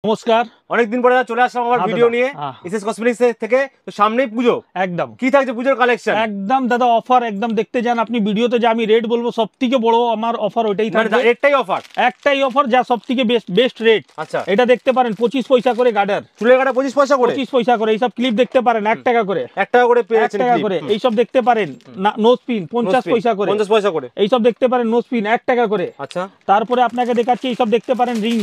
নমস্কার, অনেকদিন পরে চলে আসলাম আমার ভিডিও নিয়ে এসএস কসমেটিক্স থেকে। তো সামনেই পুজো, একদম কি থাকছে পুজোর কালেকশন? একদম দাদা অফার একদম দেখতে যান আপনি ভিডিওতে, যা আমি রেট বলবো সবথেকে বড় আমার অফার ওইটাই থাকবে। রেটটাই অফার, একটাই অফার যা সবথেকে বেস্ট রেট। আচ্ছা, এটা দেখতে পারেন 25 পয়সা করে গার্ডার, চুলের কাটা 25 পয়সা করে, 25 পয়সা করে। এইসব ক্লিপ দেখতে পারেন 1 টাকা করে, 1 টাকা করে পেয়ে যাচ্ছেন, 1 টাকা করে। এইসব দেখতে পারেন নোজ পিন 50 পয়সা করে, 50 পয়সা করে। এইসব দেখতে পারেন নোজ পিন 1 টাকা করে। আচ্ছা, তারপরে আপনাকে দেখাচ্ছি এইসব দেখতে পারেন রিং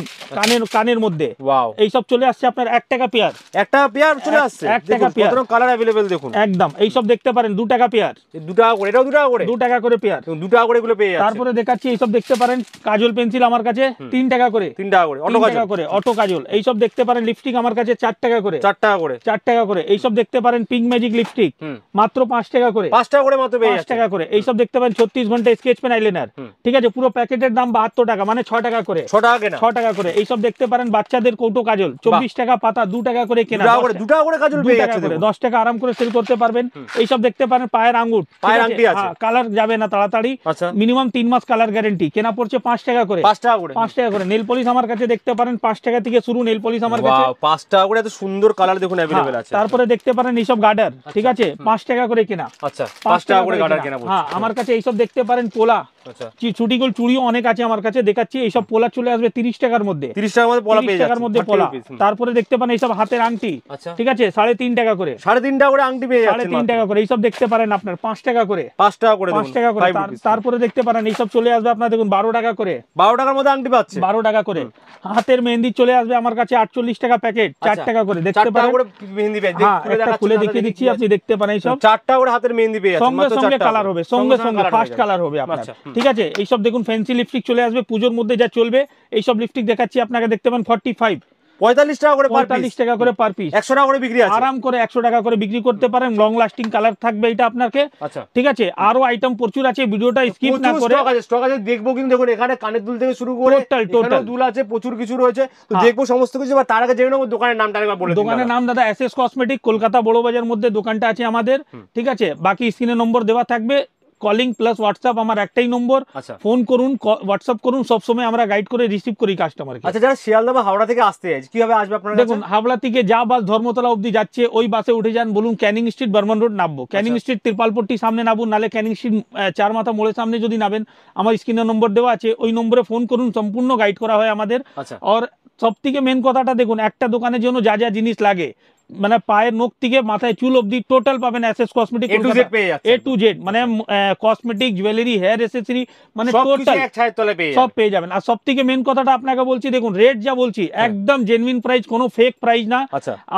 কানের মধ্যে, ওয়াও, এইসব চলে আসছে আপনার 1 টাকা পেয়ার, 1 টাকা পেয়ার চলে আসছে। 1 টাকা পেয়ার, কত কালার अवेलेबल দেখুন। একদম এইসব দেখতে পারেন 2 টাকা পেয়ার, 2 টাকা করে, এটাও 2 টাকা করে, 2 টাকা করে পেয়ার, 2 টাকা করে এগুলো পেয়ে যাচ্ছে। তারপরে দেখাচ্ছি এইসব দেখতে পারেন কাজল পেন্সিল আমার কাছে 3 টাকা করে, 3 টাকা করে, অটো কাজল করে, অটো কাজল। এইসব দেখতে পারেন লিপস্টিক আমার কাছে 4 টাকা করে, 4 টাকা করে, 4 টাকা করে। এইসব দেখতে পারেন পিঙ্ক ম্যাজিক লিপস্টিক মাত্র 5 টাকা করে, 5 টাকা করে মাত্র পেয়ে 5 যাচ্ছে। টাকা করে। এইসব দেখতে পারেন 36 ঘন্টা স্কেচ পেন আইলাইনার, ঠিক আছে, পুরো প্যাকেটের দাম 72 টাকা, মানে 6 টাকা করে, 6 টাকা কেনা, 6 টাকা করে। এইসব দেখতে পারেন বাচ্চাদের কৌটো কাজল 24 টাকা পাতা, 2 টাকা করে কেনা, 2 টাকা করে কাজল পেয়ে যাচ্ছে, 10 টাকা আরাম করে সেল করতে পারবেন। এইসব দেখতে পারেন পায়ের আঙ্গুর, পায়ের আংটি আছে, কালার যাবে না তাড়াতাড়ি, মিনিমাম 3 মাস কালার গ্যারান্টি, কেনা পড়ছে 5 টাকা করে, 5 টাকা করে, 5 টাকা করে। নেল পলিশ আমার কাছে দেখতে পারেন 5 টাকা থেকে শুরু নেল পলিশ আমার কাছে, 5 টাকা করে। এত সুন্দর কালার দেখুন अवेलेबल আছে। তারপরে দেখতে পারেন এইসব গার্ডার, ঠিক আছে, 5 টাকা করে কেনা, আচ্ছা, 5 টাকা করে গার্ডার কেনা পড়ছে। হ্যাঁ, আমার কাছে এইসব দেখতে পারেন পোলা, আচ্ছা, ছুটি গোল চুড়িও অনেক আছে আমার কাছে, দেখাচ্ছি। এইসব পোলা চলে আসবে 30 টাকার মধ্যে, 30 টাকার মধ্যে পোলা পেয়ে যাচ্ছে, 30 টাকার মধ্যে পোলা। তারপরে দেখতে পারেন এইসব হাতের আংটি, ঠিক আছে, 3.5 টাকা করে, 3.5 টাকা করে আংটি পেয়ে যাচ্ছে, 3.5 টাকা করে। এইসব দেখতে পারেন আপনার 5 টাকা করে, 5 টাকা করে, 5 টাকা করে। তারপরে দেখতে পারেন এইসব চলে আসবে আপনার দেখুন 12 টাকা করে, 12 টাকার মধ্যে আংটি পাচ্ছে, 12 টাকা করে। হাতের মেহেন্দি চলে আসবে আমার কাছে 48 টাকা প্যাকেট, 4 টাকা করে, দেখতে পারেন। মেহেন্দি পেয়ে খুলে দেখিয়ে দিচ্ছি, আপনি দেখতে পারেন এইসব 4 টাকা করে হাতের মেহেন্দি পেয়ে যাচ্ছে, সঙ্গে সঙ্গে কালার হবে, সঙ্গে সঙ্গে ফার্স্ট কালার হবে আপনার, ঠিক আছে। এইসব দেখুন ফ্যান্সি লিপস্টিক চলে আসবে পুজোর মধ্যে যা চলবে। এইসব লিপস্টিক দেখাচ্ছি আপনাকে, দেখতে পাবেন 45 টাকা করে, 45 টাকা করে পার পিস, 100 টাকা করে বিক্রি আছে, আরাম করে 100 টাকা করে বিক্রি করতে পারেন। লং লাস্টিং কালার থাকবে এটা আপনাকে, আচ্ছা, ঠিক আছে। আরো আইটেম প্রচুর আছে, ভিডিওটা স্কিপ না করে স্টক আছে দেখবো। কিন্তু দেখুন এখানে কানের দুল থেকে শুরু করে টোটাল দুল আছে, প্রচুর কিছু রয়েছে, তো দেখবো সমস্ত কিছু। তার আগে জেনে নেবো দোকানের নামটা একবার বলে দিন। দোকানের নাম দাদা এসএস কসমেটিক, কলকাতা বড় বাজার মধ্যে দোকানটা আছে আমাদের, ঠিক আছে। বাকি স্ক্রিনে নম্বর দেওয়া থাকবে, কলিং প্লাস হোয়াটসঅ্যাপ আমার একটাই নম্বর, ফোন করুন, হোয়াটসঅ্যাপ করুন, সব সময় আমরা গাইড করে রিসিভ করি কাস্টমারকে। আচ্ছা, যারা শিয়ালদা বা হাওড়া থেকে আসতে চায় কিভাবে আসবে আপনারা? দেখুন হাওড়া থেকে যা বাস ধর্মতলা অবধি যাচ্ছে ওই বাসে উঠে যান, বলুন ক্যানিং স্ট্রিট বর্মন রোড নামবো, ক্যানিং স্ট্রিট ত্রিপালপট্টি সামনে নামুন, নালে ক্যানিং স্ট্রিট 4 মাথা মোড়ের সামনে যদি নামেন, আমার স্ক্রিনে নম্বর দেওয়া আছে, ওই নম্বরে ফোন করুন, সম্পূর্ণ গাইড করা হয় আমাদের। আর সব থেকে মেন কথাটা দেখুন, একটা দোকানের জন্য যা যা জিনিস লাগে, মানে পায়ের নখ থেকে মাথায় চুল অবধি টোটাল পাবেন SS cosmetic, A to Z, মানে কসমেটিক, জুয়েলারি, হেয়ার অ্যাসেসরি, মানে টোটাল সব পেয়ে যাবেন। আর সব থেকে মেন কথাটা আপনাকে বলছি, দেখুন রেট যা বলছি একদম জেনুইন প্রাইস, কোনো ফেক প্রাইস না।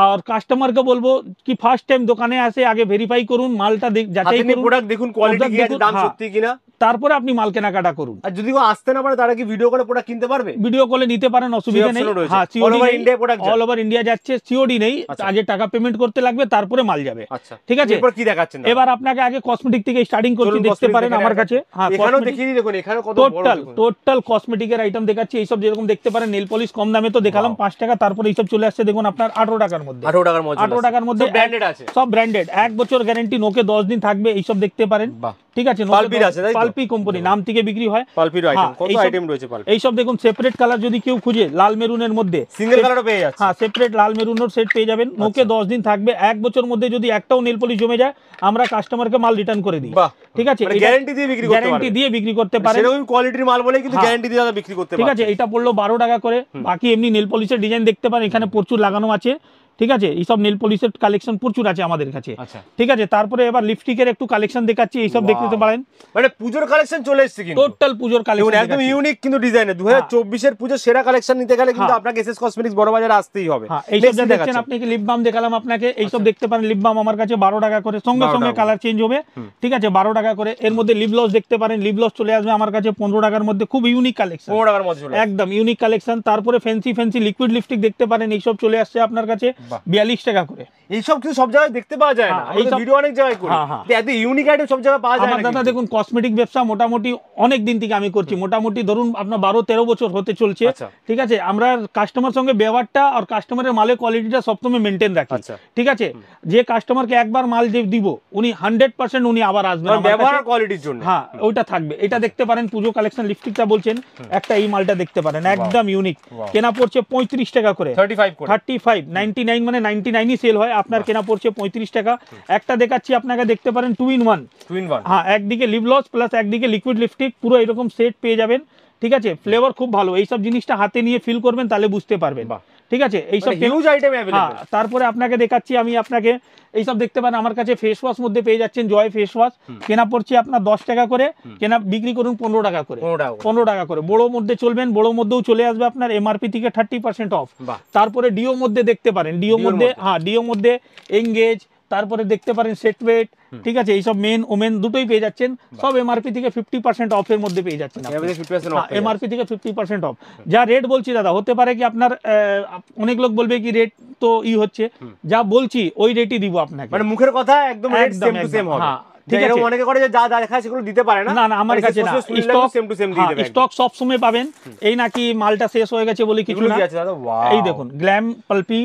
আর কাস্টমারকে বলবো কি ফার্স্ট টাইম দোকানে আসে আগে ভেরিফাই করুন, মালটা যাচাই করুন, প্রোডাক্ট দেখুন, কোয়ালিটি কি আছে, দাম সত্যি কিনা, তারপরে আপনি মাল কেনাকাটা করুন। আর যদি কেউ আসতে না পারে তারা কি ভিডিও কলে প্রোডাক্ট কিনতে পারবে? ভিডিও কলে নিতে পারেন, অসুবিধা নেই। হ্যাঁ, অল ওভার ইন্ডিয়া যাচ্ছে, সিওডি নেই, আগে টাকা পেমেন্ট করতে লাগবে, তারপরে মাল যাবে, ঠিক আছে। এরপর কি দেখাচ্ছেন? এবার আপনাকে আগে কসমেটিক থেকে স্টার্টিং করছি, দেখতে পারেন আমার কাছে। হ্যাঁ, এখানেও দেখিয়ে দেখুন, এখানে কত বড় টোটাল কসমেটিকের আইটেম দেখাচ্ছি। এইসব যেরকম দেখতে পারেন নেল পলিশ কম দামে তো দেখালাম 5 টাকা, তারপরে এইসব চলে আসছে দেখুন আপনার 18 টাকার মধ্যে, 18 টাকার মধ্যে ব্র্যান্ডেড আছে, সব ব্র্যান্ডেড, 1 বছর গ্যারান্টি, নোকে 10 দিন থাকবে। এইসব দেখতে পারেন, ঠিক আছে, পালপি কোম্পানি নাম থেকে বিক্রি হয়, পালপির আইটেম, কত আইটেম রয়েছে পালপি। এইসব দেখুন সেপারেট কালার যদি কেউ খুঁজে, লাল মেরুনের মধ্যে সিঙ্গেল কালারও পেয়ে যাচ্ছে, হ্যাঁ, সেপারেট লাল মেরুনের সেট পেয়ে যাবেন। নোকে 10 দিন থাকবে, 1 বছর মধ্যে যদি একটাও নেল পলিশ জমে যায়, আমরা কাস্টমারকে মাল রিটার্ন করে দিই, ঠিক আছে। গ্যারান্টি দিয়ে বিক্রি করতে পারেন, সেরকম কোয়ালিটির মাল বলে কিন্তু গ্যারান্টি দিয়ে বিক্রি করতে পারেন, ঠিক আছে। এটা পড়লো 12 টাকা করে। বাকি এমনি নেল পলিশের ডিজাইন দেখতে পারেন, এখানে প্রচুর লাগানো আছে, ঠিক আছে। এইসব নেল পলিশের কালেকশন প্রচুর আছে আমাদের কাছে, ঠিক আছে। তারপরে এবার লিপস্টিকের একটু কালেকশন দেখাচ্ছি, এইসব দেখতে পারেন, মানে পুজোর কালেকশন চলে এসেছে, কিন্তু টোটাল পুজোর কালেকশন একদম ইউনিক কিন্তু ডিজাইনে। 2024 এর পুজোর সেরা কালেকশন নিতে গেলে কিন্তু আপনাকে এসএস কসমেটিক্স বড় বাজারে আসতেই হবে। এইসব যা দেখছেন, আপনাকে লিপ বাম দেখালাম আপনাকে, এইসব দেখতে পারেন লিপ বাম আমার কাছে 12 টাকা করে, সঙ্গে সঙ্গে কালার চেঞ্জ হবে, ঠিক আছে, 12 টাকা করে। এর মধ্যে লিপ গ্লস দেখতে পারেন, লিপ গ্লস চলে আসবে আমার কাছে 15 টাকার মধ্যে, খুব ইউনিক কালেকশন, 15 টাকার মধ্যে একদম ইউনিক কালেকশন। তারপরে ফ্যান্সি লিকুইড লিপস্টিক দেখতে পারেন, এইসব চলে আসছে আপনার কাছে 42 টাকা করে। এইসব কিন্তু সব জায়গায় দেখতে পাওয়া যায় না, এই ভিডিও অনেক জায়গায় করি, এত ইউনিক আইটেম সব জায়গায় পাওয়া যায় না। আমার দাদা দেখুন কসমেটিক ব্যবসা মোটামুটি অনেক দিন থেকে আমি করছি, মোটামুটি ধরুন আপনার 12-13 বছর হতে চলছে, ঠিক আছে। আমরা কাস্টমার সঙ্গে ব্যবহারটা আর কাস্টমারের মালের কোয়ালিটিটা সবসময় মেনটেন রাখি, ঠিক আছে। যে কাস্টমারকে একবার মাল দিব উনি 100% উনি আবার আসবেন ব্যবহার কোয়ালিটির জন্য, হ্যাঁ ওইটা থাকবে। এটা দেখতে পারেন পুজো কালেকশন লিপস্টিকটা বলছেন, একটা এই মালটা দেখতে পারেন একদম ইউনিক, কেনা পড়ছে 35 টাকা করে, 35 99 মানে 99ই সেল হয়, আপনার কেনা পড়ছে 35 টাকা। একটা দেখাচ্ছি আপনাকে, দেখতে পারেন 2 in 1, হ্যাঁ একদিকে লিপ গ্লস প্লাস একদিকে লিকুইড লিপস্টিক, পুরো এরকম সেট পেয়ে যাবেন, ঠিক আছে। ফ্লেভার খুব ভালো, এইসব জিনিসটা হাতে নিয়ে ফিল করবেন তাহলে বুঝতে পারবেন, ঠিক আছে। এইসব হিউজ আইটেম अवेलेबल। তারপরে আপনাকে দেখাচ্ছি আমি আপনাকে এইসব দেখতে পারেন আমার কাছে ফেস ওয়াশ মধ্যে পেয়ে যাচ্ছেন জয় ফেস ওয়াশ, কেনা পড়ছে আপনার 10 টাকা করে, কেনা বিক্রি করুন 15 টাকা করে, 15 টাকা করে। বড় মধ্যে চলবেন, বড় মধ্যেও চলে আসবে আপনার এমআরপি থেকে 30% অফ। তারপরে ডিও মধ্যে দেখতে পারেন, ডিও মধ্যে হ্যাঁ ডিও মধ্যে এঙ্গেজ, তারপরে দেখতে পারেন সেটওয়েট, ঠিক আছে। এইসব মেন ওমেন দুটোই পেয়ে যাচ্ছেন, সব এমআরপি থেকে 50% অফের মধ্যে পেয়ে যাচ্ছেন, এমআরপি থেকে 50% অফ। যা রেট বলছি দাদা, হতে পারে কি আপনার অনেক লোক বলবে কি রেট তো হচ্ছে, যা বলছি ওই রেটই দিব আপনাকে, মানে মুখের কথা একদম রেট সেম টু সেম হবে। ঠিক আছে, অনেকে করে যে যা দেখা সেগুলো দিতে পারে না, না আমার কাছে না, স্টক সেম টু সেম দিয়ে দেবে, স্টক সব সময় পাবেন। এই নাকি মালটা শেষ হয়ে গেছে বলে কিছু না, এই দেখুন গ্ল্যাম পালপি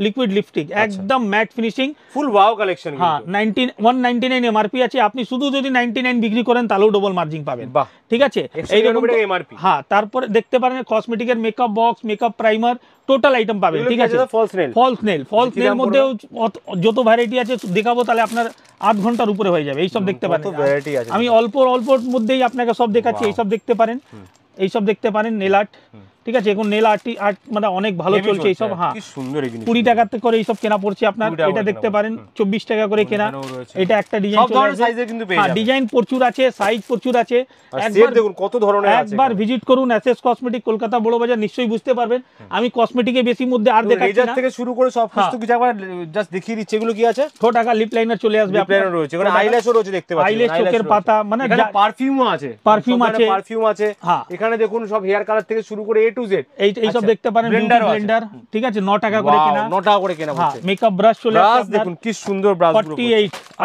লিকুইড লিপস্টিক, একদম ম্যাট ফিনিশিং, ফুল ওয়াও কালেকশন। হ্যাঁ 199 এমআরপি আছে, আপনি শুধু যদি 99 বিক্রি করেন তাহলেও ডবল মার্জিন পাবেন, ঠিক আছে। এইরকম এমআরপি। হ্যাঁ তারপরে দেখতে পারেন কসমেটিকের makeup box, makeup primer, total item পাবেন, ঠিক আছে। ফলস নেল মধ্যেও যত ভ্যারাইটি আছে দেখাবো, তাহলে আপনার 8 ঘন্টার উপরে হয়ে যাবে। এইসব দেখতে পারেন, আমি অল্প মধ্যেই আপনাকে সব দেখাচ্ছি। এইসব দেখতে পারেন, এইসব দেখতে পারেন নেল আর্ট, ঠিক আছে। এখন নেল আর্ট মানে অনেক ভালো চলছে এইসব, হ্যাঁ 20 টাকা করে এইসব কেনা পড়ছে আপনার। এটা দেখতে পারেন 24 টাকা করে কেনা, এটা একটা ডিজাইন, হ্যাঁ ডিজাইন প্রচুর আছে, সাইজ প্রচুর আছে। একবার দেখুন কত ধরনের আছে, একবার ভিজিট করুন এসএস কসমেটিক কলকাতা বড় বাজার, নিশ্চয়ই বুঝতে পারবেন। আমি কসমেটিকে বেশি মধ্যে আর দেখাচ্ছি না, থেকে শুরু করে সব কিছু কিছু একবার জাস্ট দেখিয়ে দিচ্ছি। এগুলো কি আছে? ছোট টাকা লিপ লাইনার চলে আসবে, আপনার রয়েছে, এখানে আইল্যাশও রয়েছে, দেখতে পাচ্ছেন আইল্যাশ, চোখের পাতা, মানে পারফিউমও আছে, পারফিউম আছে। এখানে দেখুন সব হেয়ার কালার থেকে শুরু করে এ টু জেড এইসব দেখতে পারেন। ব্লেন্ডার, ঠিক আছে, 9 টাকা করে কেনা, 9 টাকা করে কেনা হচ্ছে। মেকআপ ব্রাশ চলে আসছে, দেখুন কি সুন্দর ব্রাশ,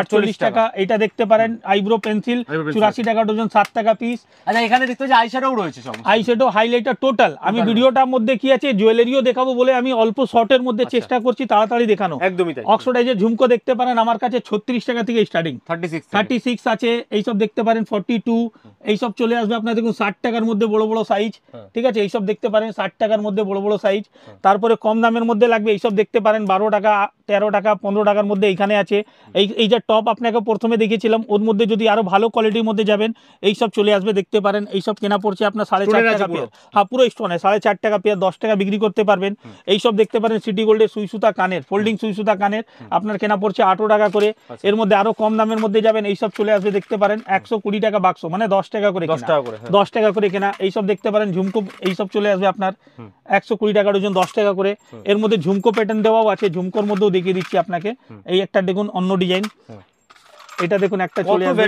48 টাকা। এটা দেখতে পারেন আইব্রো পেন্সিল 84 টাকা ডজন, 7 টাকা পিস। আচ্ছা এখানে দেখতে পাচ্ছি আইশ্যাডোও রয়েছে, সব আইশ্যাডো হাইলাইটার টোটাল। আমি ভিডিওটার মধ্যে কি আছে জুয়েলারিও দেখাবো বলে আমি অল্প শর্টের মধ্যে চেষ্টা করছি তাড়াতাড়ি দেখানো, একদমই তাই। অক্সিডাইজের ঝুমকো দেখতে পারেন আমার কাছে 36 টাকা থেকে স্টার্টিং, 36 আছে। এইসব দেখতে পারেন 42, এইসব চলে আসবে আপনার দেখুন 60 টাকার মধ্যে বড় বড় সাইজ, ঠিক আছে। এইসব দেখতে পারেন 60 টাকার মধ্যে বড় বড় সাইজ। তারপরে কম দামের মধ্যে লাগবে এইসব দেখতে পারেন 12 টাকা, 13 টাকা, 15 টাকার মধ্যে এইখানে আছে। এই যে টপ আপনাকে প্রথমে দেখিয়েছিলাম, ওর মধ্যে যদি আরো ভালো কোয়ালিটির মধ্যে যাবেন এইসব চলে আসবে, দেখতে পারেন। এইসব কেনা পড়ছে আপনার 4.5 টাকা পেয়ার, হ্যাঁ পুরো স্টোনে 4.5 টাকা পেয়ার, 10 টাকা বিক্রি করতে পারবেন। এইসব দেখতে পারেন সিটি গোল্ডের সুই সুতা কানের, ফোল্ডিং সুই সুতা কানের, আপনার কেনা পড়ছে 18 টাকা করে। এর মধ্যে আরো কম দামের মধ্যে যাবেন, এইসব চলে আসবে দেখতে পারেন 120 টাকা বাক্স, মানে 10 টাকা করে, 10 টাকা করে কেনা। এইসব দেখতে পারেন ঝুমকো, এইসব চলে আসবে আপনার 120 টাকা ডজন, 10 টাকা করে। এর মধ্যে ঝুমকো প্যাটার্ন দেওয়াও আছে, ঝুমকোর মধ্যেও দেখিয়ে দিচ্ছি আপনাকে। এই একটা দেখুন অন্য ডিজাইন, এটা দেখুন একটা চলে আসবে,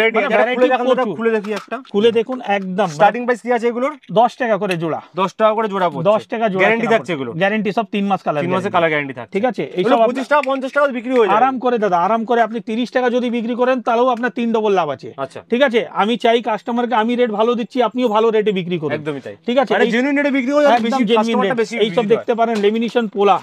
খুলে দেখি একটা, খুলে দেখুন একদম স্টার্টিং প্রাইস কি আছে এগুলোর? 10 টাকা করে জোড়া, 10 টাকা করে জোড়া, 10 টাকা জোড়া। গ্যারান্টি থাকছে এগুলো, গ্যারান্টি সব 3 মাস কালার, 3 মাসের কালার গ্যারান্টি থাকে, ঠিক আছে। এই সব 25 টাকা 50 টাকা বিক্রি হয়ে যায় আরাম করে দাদা, আরাম করে। আপনি 30 টাকা যদি বিক্রি করেন তাহলেও আপনার 3 ডবল লাভ আছে, ঠিক আছে। আমি চাই কাস্টমারকে আমি রেট ভালো দিচ্ছি, আপনিও ভালো রেটে বিক্রি করুন, একদমই তাই, ঠিক আছে। মানে জেনুইন রেটে বিক্রি হয়ে যায়, বেশি কাস্টমারটা বেশি। এই সব দেখতে পারেন লেমিনেশন পোলা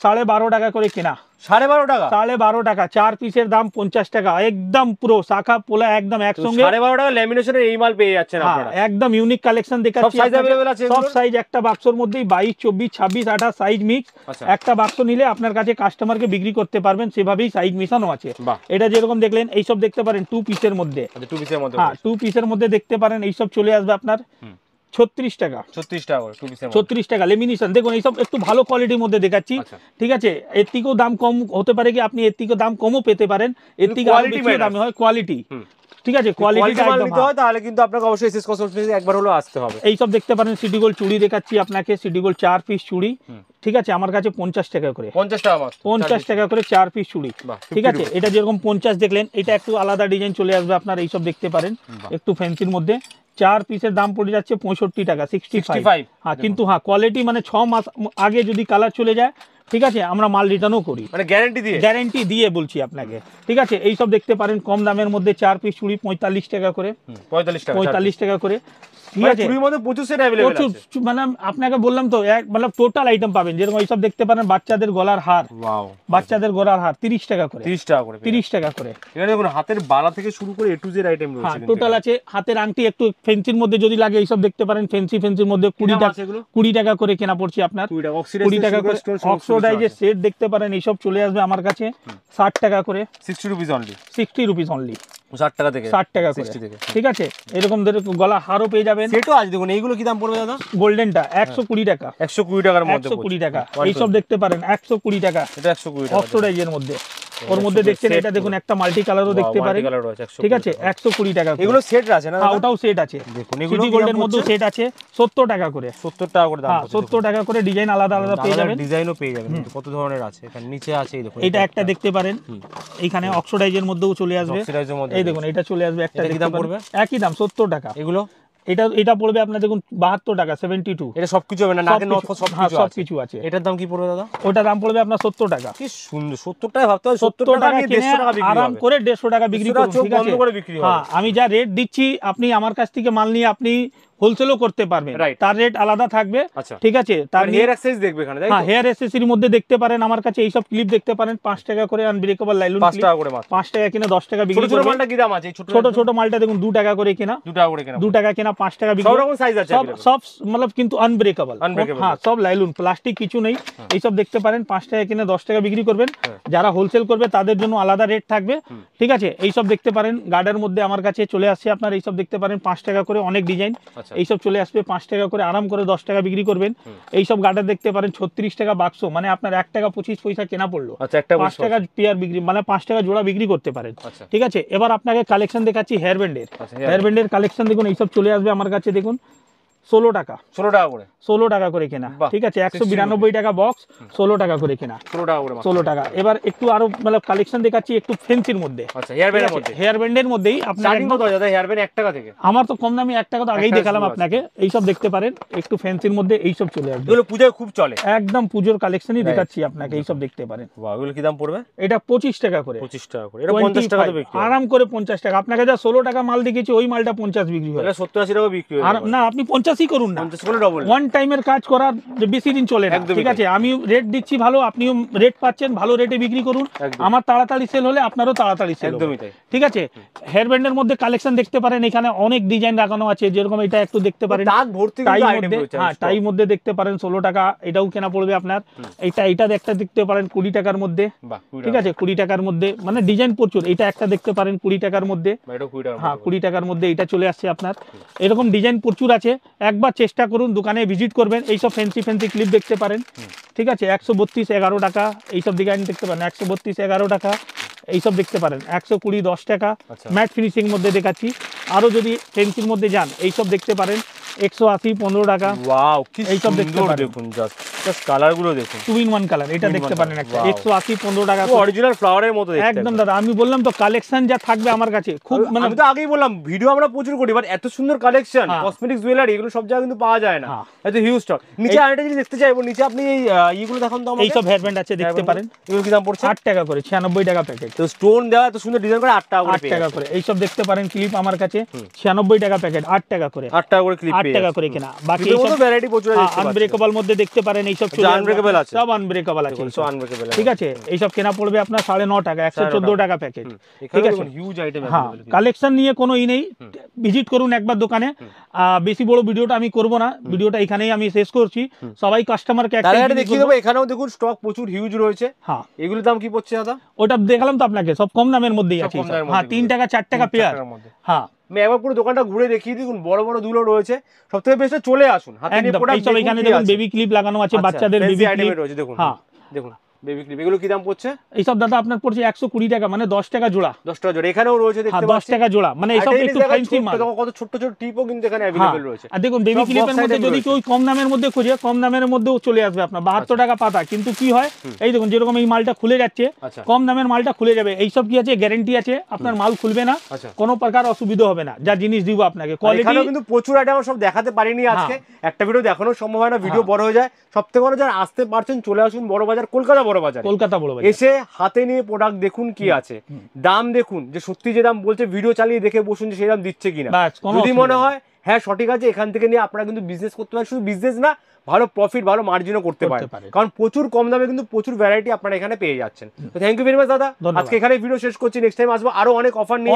12.5 টাকা করে কেনা, 12.5 টাকা, 12.5 টাকা, 4 পিসের দাম 50 টাকা, একদম পুরো শাখা পোলা একদম একসঙ্গে 12.5 টাকা ল্যামিনেশনের এই মাল পেয়ে যাচ্ছেন আপনারা। একদম ইউনিক কালেকশন দেখাচ্ছি, সব সাইজ अवेलेबल আছে, সব সাইজ একটা বাক্সের মধ্যেই 22, 24, 26, 28 সাইজ মিক্স। একটা বাক্স নিলে আপনার কাছে কাস্টমারকে বিক্রি করতে পারবেন, সেভাবেই সাইজ মিশানো আছে। এটা যেরকম দেখলেন এইসব দেখতে পারেন 2 পিসের মধ্যে, 2 পিসের মধ্যে, হ্যাঁ 2 পিসের মধ্যে দেখতে পারেন। এইসব চলে আসবে আপনার 36 টাকা, 36 টাকা লেমিনেশন। দেখুন এইসব একটু ভালো কোয়ালিটির মধ্যে দেখাচ্ছি, ঠিক আছে। এর থেকেও দাম কম হতে পারে, কি আপনি এর থেকেও দাম কমও পেতে পারেন, এর থেকে আরো বেশি দাম হয় কোয়ালিটি, ঠিক আছে। কোয়ালিটিটা একদম হয়, তাহলে কিন্তু আপনাকে অবশ্যই এসএস কসমেটিক্স একবার হলো আসতে হবে। এই সব দেখতে পারেন সিটি গোল্ড চুড়ি দেখাচ্ছি আপনাকে, সিটি গোল্ড 4 পিস চুড়ি, ঠিক আছে। আমার কাছে 50 টাকা করে, 50 টাকা করে 4 পিস চুড়ি, ঠিক আছে। এটা যেরকম 50 দেখলেন, এটা একটু আলাদা ডিজাইন চলে আসবে আপনার। এইসব দেখতে পারেন একটু ফ্যান্সির মধ্যে, 4 পিসের দাম পড়ে যাচ্ছে 65 টাকা, 65। হ্যাঁ কিন্তু হ্যাঁ কোয়ালিটি মানে 6 মাস আগে যদি কালার চলে যায় ঠিক আছে, আমরা মাল রিটার্নও করি, মানে গ্যারান্টি দিয়ে বলছি আপনাকে। ঠিক আছে, এই সব দেখতে পারেন কম দামের মধ্যে 4 পিস চুড়ি 45 টাকা করে, 45 টাকা করে। ঠিক আছে, মানে আপনাকে বললাম তো মানে টোটাল আইটেম পাবেন, যেরকম এইসব দেখতে পারেন বাচ্চাদের গলার হার, 30 টাকা করে, 30 টাকা করে। এখানে দেখুন হাতের বালা থেকে শুরু করে A to Z আইটেম রয়েছে। হ্যাঁ, টোটাল আছে। হাতের আংটি একটু ফেন্সির মধ্যে যদি লাগে এইসব দেখতে পারেন, ফেন্সির মধ্যে 20 টাকা করে কেনা পড়ছে আপনার, 20 টাকা করে। অক্সিডাইজের সেট দেখতে পারেন, এইসব চলে আসবে আমার কাছে 60 টাকা করে, 60 রুপিস অনলি, 60 রুপিস অনলি, 60 টাকা থেকে 60 টাকা করে। ঠিক আছে, এরকম গলা হারও পেয়ে যাবেন। সেটাও আছে দেখুন। এইগুলো কি দাম পড়বে দাদা? গোল্ডেনটা 120 টাকা, 120 টাকার মধ্যে, 120 টাকা। এইসব দেখতে পারেন 120 টাকা, এটা 120 টাকা অক্সিডাইজের মধ্যে। ওর মধ্যে দেখছেন এটা দেখুন, একটা মাল্টি কালারও দেখতে পারেন। ঠিক আছে, 120 টাকা। এগুলো সেট আছে না? হ্যাঁ, ওটাও সেট আছে। দেখুন এগুলো গোল্ডের মধ্যে সেট আছে 70 টাকা করে, 70 টাকা করে দাম। 70 টাকা করে। ডিজাইন আলাদা আলাদা পেয়ে যাবেন, ডিজাইনও পেয়ে যাবেন। কত ধরনের আছে এখানে, নিচে আছে। এই দেখুন এটা একটা দেখতে পারেন, এইখানে অক্সিডাইজের মধ্যেও চলে আসবে। এই দেখুন এটা চলে আসবে একটা, কি দাম পড়বে? একই দাম 70 টাকা। এগুলো এটা পড়বে আপনার দেখুন 72 টাকা, 72। এটা সবকিছু হবে না, নাকের নথ সবকিছু আছে। এটার দাম কি পড়বে দাদা? ওটার দাম পড়বে আপনার 70 টাকা। কি সুন্দর, 70 টাকা ভাবতে হবে। 70 টাকা কিনে আরাম করে 150 টাকা বিক্রি করুন। ঠিক আছে, হ্যাঁ, আমি যা রেট দিচ্ছি আপনি আমার কাছ থেকে মাল নিয়ে আপনি হোলসেলও করতে পারবেন, তার রেট আলাদা থাকবে। ঠিক আছে, তার হেয়ার অ্যাক্সেসরি দেখবে এখানে, তাই তো? হ্যাঁ, হেয়ার অ্যাক্সেসরির মধ্যে দেখতে পারেন আমার কাছে এইসব ক্লিপ দেখতে পারেন 5 টাকা করে, আনব্রেকেবল লাইলন 5 টাকা করে মাত্র, 5 টাকা কিনে 10 টাকা বিক্রি করবেন। ছোট মালটা কি দাম আছে? ছোট মালটা দেখুন 2 টাকা করে কিনা, 2 টাকা করে কিনা, 2 টাকা কিনা 5 টাকা বিক্রি। সব রকম সাইজ আছে, সব মানে কিন্তু আনব্রেকেবল। হ্যাঁ, সব লাইলন, প্লাস্টিক কিছু নেই। এইসব দেখতে পারেন 5 টাকা কিনে 10 টাকা বিক্রি করবেন। যারা হোলসেল করবে তাদের জন্য আলাদা রেট থাকবে। ঠিক আছে, এইসব দেখতে পারেন গার্ডের মধ্যে আমার কাছে চলে আসছে আপনার, এইসব দেখতে পারেন 5 টাকা করে, অনেক ডিজাইন। এইসব চলে আসবে 5 টাকা করে, আরাম করে 10 টাকা বিক্রি করবেন। এইসব গার্ডার দেখতে পারেন 36 টাকা বাক্স, মানে আপনার 1 টাকা 25 পয়সা কেনা পড়লো, 5 টাকা পেয়ার বিক্রি, মানে 5 টাকা জোড়া বিক্রি করতে পারেন। ঠিক আছে, এবার আপনাকে কালেকশন দেখাচ্ছি হেয়ার ব্যান্ডের কালেকশন। দেখুন এইসব চলে আসবে আমার কাছে, দেখুন 16 টাকা, 16 টাকা করে কেনা। ঠিক আছে, 192 টাকা বক্স, 16 টাকা করে কেনা, 16 টাকা। এবার একটু আরো মানে কালেকশন দেখাচ্ছি একটু ফেন্সির মধ্যে, হেয়ার ব্যান্ডের মধ্যেই। আপনার আমার তো কম দামি 1 টাকা তো আগেই দেখালাম আপনাকে। এইসব দেখতে পারেন একটু ফেন্সির মধ্যে, এইসব চলে আসবে। এগুলো পূজায় খুব চলে, একদম পুজোর কালেকশনই দেখাচ্ছি আপনাকে। এইসব দেখতে পারেন। এগুলো কি দাম পড়বে? এটা 25 টাকা করে, 25 টাকা করে। এটা 50 টাকা তো বিক্রি, আরাম করে 50 টাকা। আপনাকে যা 16 টাকা মাল দেখেছি ওই মালটা 50 বিক্রি হয়, 70-80 টাকা বিক্রি হয়। আর না, আপনি 50ই করুন না, ওয়ান টাইমের কাজ করার বেশি দিন চলে না। ঠিক আছে, আমি রেট দিচ্ছি ভালো, আপনিও রেট পাচ্ছেন, ভালো রেটে বিক্রি করুন। আমার তাড়াতাড়ি সেল হলে আপনারও তাড়াতাড়ি সেল হবে। ঠিক আছে, হেয়ার ব্যান্ডের মধ্যে কালেকশন দেখতে পারেন, এখানে অনেক ডিজাইন লাগানো আছে। যেরকম এটা একটু দেখতে পারেন, টাই মধ্যে দেখতে পারেন 16 টাকা, এটাও কেনা পড়বে আপনার। এটা একটা দেখতে পারেন 20 টাকার মধ্যে। ঠিক আছে, 20 টাকার মধ্যে, মানে ডিজাইন প্রচুর। এটা একটা দেখতে পারেন 20 টাকার মধ্যে, হ্যাঁ 20 টাকার মধ্যে এটা চলে আসছে আপনার। এরকম ডিজাইন প্রচুর আছে, একবার চেষ্টা করুন, দোকানে ভিজিট করবেন। এইসব ফ্যান্সি ক্লিপ দেখতে পারেন। ঠিক আছে, 132 11 টাকা। এইসব ডিজাইন দেখতে পারেন 132 11 টাকা। এইসব দেখতে পারেন 120 10 টাকা। ম্যাট ফিনিশিং মধ্যে দেখাচ্ছি। আরো যদি ফ্যান্সির মধ্যে যান, এইসব দেখতে পারেন 180 15 টাকা। ওয়াও, কি সুন্দর দেখুন, জাস্ট কালারগুলো দেখুন, 2 in 1 কালার। এটা দেখতে পারেন একটা 180 15 টাকা, অরিজিনাল ফ্লাওয়ারের মতো দেখতে। একদম দাদা, আমি বললাম তো কালেকশন যা থাকবে আমার কাছে খুব, মানে আমি তো আগেই বললাম ভিডিও আমরা প্রচুর করি, বাট এত সুন্দর কালেকশন, কসমেটিক্স জুয়েলারি, এগুলো সব জায়গায় কিন্তু পাওয়া যায় না, এত হিউজ স্টক। নিচে আরেকটা জিনিস দেখতে চাইবো, নিচে আপনি এই এইগুলো দেখান তো আমাকে। এইসব হেয়ার ব্যান্ড আছে, দেখতে পারেন। এগুলো কি দাম পড়ছে? 8 টাকা করে, 96 টাকা প্যাকেট। তো স্টোন দেওয়া এত সুন্দর ডিজাইন করে 8 টাকা করে, 8 টাকা করে। এইসব দেখতে পারেন ক্লিপ আমার কাছে 96 টাকা প্যাকেট, 8 টাকা করে, 8 টাকা করে ক্লিপ, 8 টাকা করে কেনা। বাকি এইসব ভ্যারাইটি প্রচুর আছে। আনব্রেকেবল মধ্যে দেখতে পারেন, এইসব চলে আনব্রেকেবল আছে, সব আনব্রেকেবল আছে, সব আনব্রেকেবল। ঠিক আছে, এইসব কেনা পড়বে আপনার 9.5 টাকা, 114 টাকা প্যাকেট। ঠিক আছে, হিউজ আইটেম। হ্যাঁ, কালেকশন নিয়ে কোনো নেই, ভিজিট করুন একবার দোকানে। বেশি বড় ভিডিওটা আমি করব না, ভিডিওটা এখানেই আমি শেষ করছি। সবাই কাস্টমারকে একটা দেখিয়ে দেবো। এখানেও দেখুন স্টক প্রচুর হিউজ রয়েছে। হ্যাঁ, এগুলোর দাম কি পড়ছে দাদা? ওটা দেখালাম তো আপনাকে, সব কম দামের মধ্যেই আছে। হ্যাঁ, 3 টাকা 4 টাকা পেয়ার। হ্যাঁ, আমি একবার পুরো দোকানটা ঘুরে দেখিয়ে দিই। বড় বড় দুলো রয়েছে, সবথেকে বেশি চলে আসুন হাতে নিয়ে প্রোডাক্ট। এইসব এখানে দেখুন বেবি ক্লিপ লাগানো আছে, বাচ্চাদের বেবি ক্লিপ রয়েছে। দেখুন, হ্যাঁ দেখুন বেবি ক্লিপ এগুলো কি দাম পড়ছে? এইসব দাদা আপনার পড়ছে 120 টাকা, মানে 10 টাকা জোড়া। 10 টাকা জোড়া এখানেও রয়েছে, দেখতে পাচ্ছেন 10 টাকা জোড়া, মানে এইসব একটু ফ্যান্সি মাল। কত ছোট ছোট টিপও কিন্তু এখানে अवेलेबल রয়েছে। আর দেখুন বেবি ক্লিপের মধ্যে যদি কেউ কম দামের মধ্যে খোঁজে, কম দামের মধ্যেও চলে আসবে আপনার 72 টাকা পাতা। কিন্তু কি হয়, এই দেখুন যেরকম এই মালটা খুলে যাচ্ছে, কম দামের মালটা খুলে যাবে। এইসব কি আছে, গ্যারান্টি আছে, আপনার মাল খুলবে না, কোনো প্রকার অসুবিধা হবে না, যা জিনিস দিব আপনাকে। কোয়ালিটি কিন্তু প্রচুর আইটেম সব দেখাতে পারিনি আজকে, একটা ভিডিও দেখানো সম্ভব হয় না, ভিডিও বড় হয়ে যায়। সবথেকে বড় যারা আসতে পারছেন চলে আসুন বড় বাজার, কলকাতা বড় বাজার, কলকাতা বড় বাজার। এসে হাতে নিয়ে প্রোডাক্ট দেখুন কি আছে, দাম দেখুন যে সত্যি যে দাম বলছে, ভিডিও চালিয়ে দেখে বসুন যে সেই দাম দিচ্ছে কিনা। যদি মনে হয় হ্যাঁ সঠিক আছে, এখান থেকে নিয়ে আপনারা কিন্তু বিজনেস করতে পারেন। শুধু বিজনেস না, ভালো প্রফিট, ভালো মার্জিনও করতে পারেন, কারণ প্রচুর কম দামে কিন্তু প্রচুর ভ্যারাইটি আপনারা এখানে পেয়ে যাচ্ছেন। তো থ্যাংক ইউ ভেরি মাচ দাদা, আজকে এখানে ভিডিও শেষ করছি। নেক্সট টাইম আসবো আরো অনেক অফার নিয়ে।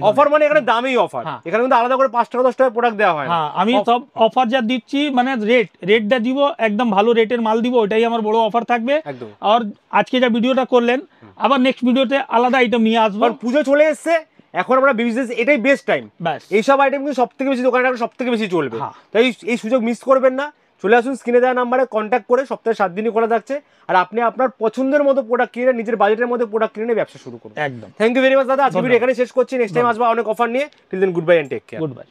অফার মানে এখানে দামেই অফার, এখানে কিন্তু আলাদা করে 5 টাকা 10 টাকা প্রোডাক্ট দেওয়া হয় না। আমি সব অফার যা দিচ্ছি মানে রেটটা দিব, একদম ভালো রেটের মাল দিব, ওইটাই আমার বড় অফার থাকবে। আর আজকে যা ভিডিওটা করলেন, আবার নেক্সট ভিডিওতে আলাদা আইটেম নিয়ে আসবো। পুজো চলে এসছে, এখন আমরা বিজনেস এটাই বেস্ট টাইম, এইসব আইটেম কিন্তু সব থেকে বেশি দোকানে রাখলে সব থেকে বেশি চলবে। তাই এই সুযোগ মিস করবেন না, চলে আসুন স্ক্রিনে দেওয়া নাম্বারে কন্ট্যাক্ট করে, সপ্তাহে 7 দিনই খোলা থাকছে। আর আপনি আপনার পছন্দের মতো প্রোডাক্ট কিনে, নিজের বাজেটের মধ্যে প্রোডাক্ট কিনে ব্যবসা শুরু করুন। একদম থ্যাংক ইউ ভেরি মাচ দাদা, আজকে ভিডিও এখানে শেষ করছি। নেক্সট টাইম আসবো অনেক অফার নিয়ে। Till then good bye and take care. Good by.